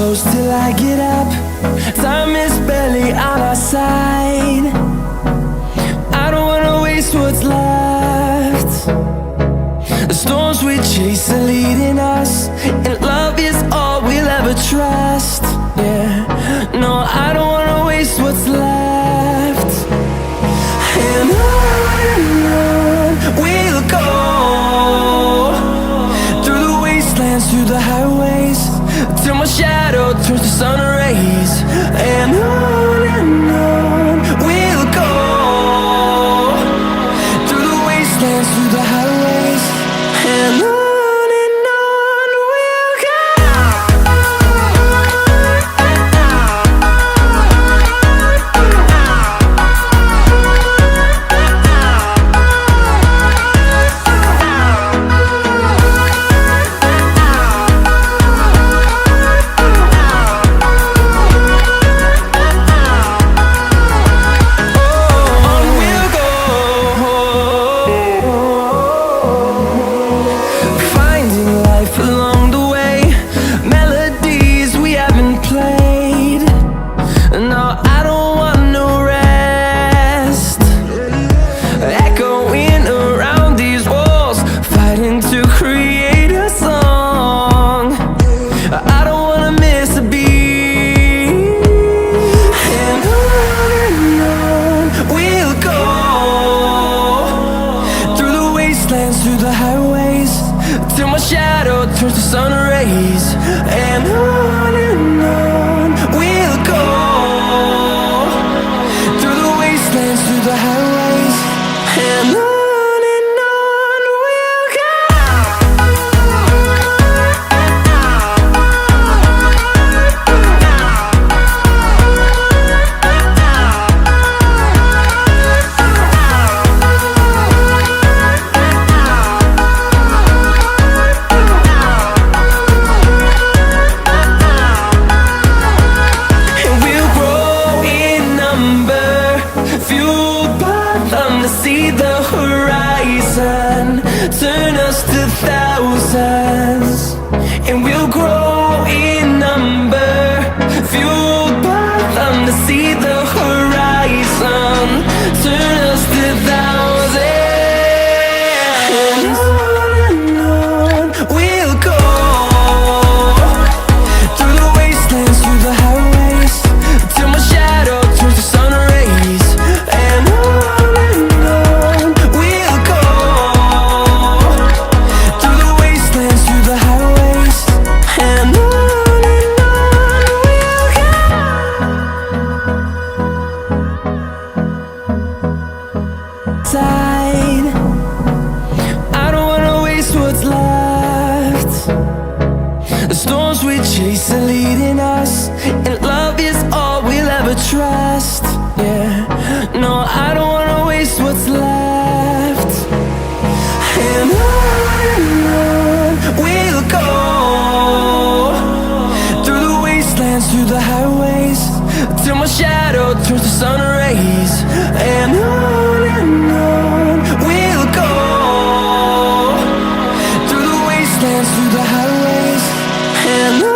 close till I get up. Time is barely on our side. I don't wanna waste what's left. The storms we chase are leading us, and love is all we'll ever trust. Yeah, no, I don't wanna waste what's left. And on we'll go, through the wastelands, through the highways, till my shadow turns to sun rays. And on we'll go, through the wastelands, through the highways, and on. Through the highways, till my shadow turns to sun rays. And on we'll go, through the wastelands, through the highways, and on. See the horizon turn us to thousands, and we'll grow in number, fueled by them. To see the horizon turn us to thousands, and on we'll go, through the wastelands, through the highways, till my shadow turns to sun rays. And I don't wanna waste what's left. The storms we chase are leading us, and love is all we'll ever trust. Yeah, no, I don't wanna waste what's left. And on we'll go, through the wastelands, through the highways, till my shadow turns to sun rays. And on we'll go, through the wastelands, through the highways, and on.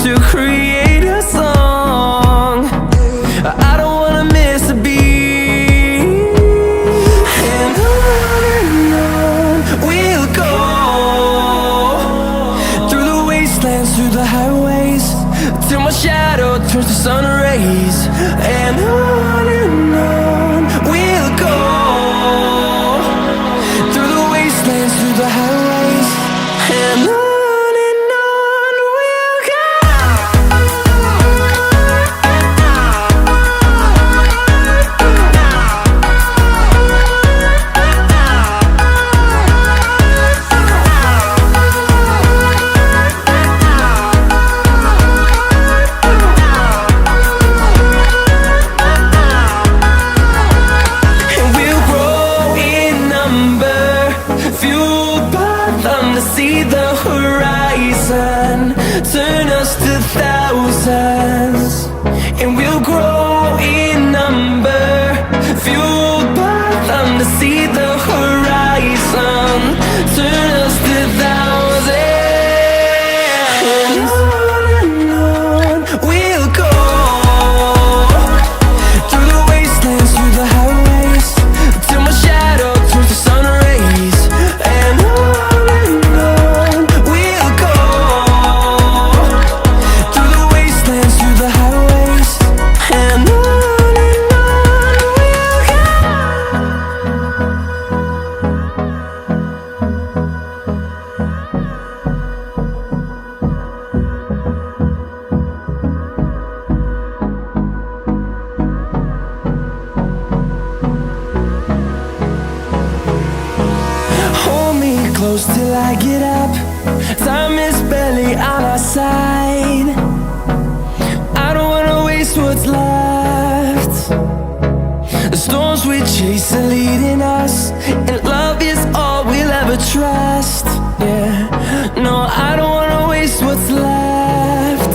To create a song, I don't wanna miss a beat. And on we'll go, through the wastelands, through the highways, till my shadow turns to sun rays. And on we'll go, through the wastelands, through the highways, and on we'll go. side. I don't wanna waste what's left. The storms we chase are leading us, and love is all we'll ever trust. Yeah, no, I don't wanna waste what's left.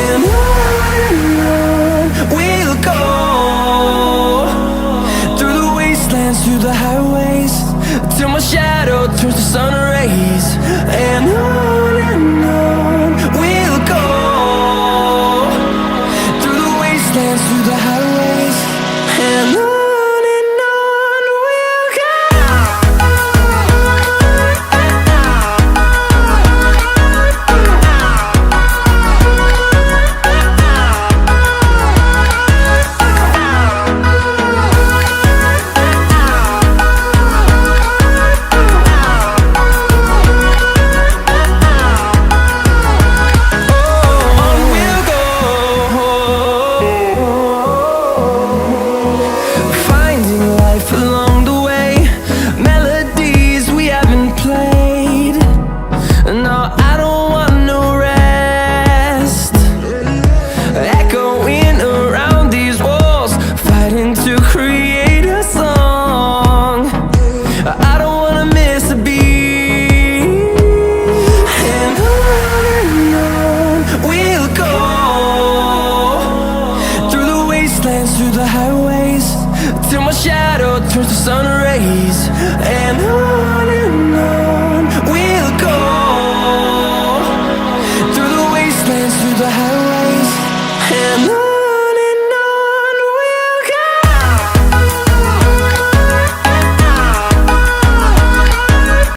And on we'll go, through the wastelands, through the highways, till my shadow turns to sun rays. And on we'll go, through the wastelands, through the highways, and on we'll go. Through the highways, till my shadow turns to sun rays. And on we'll go, through the wastelands, through the highways.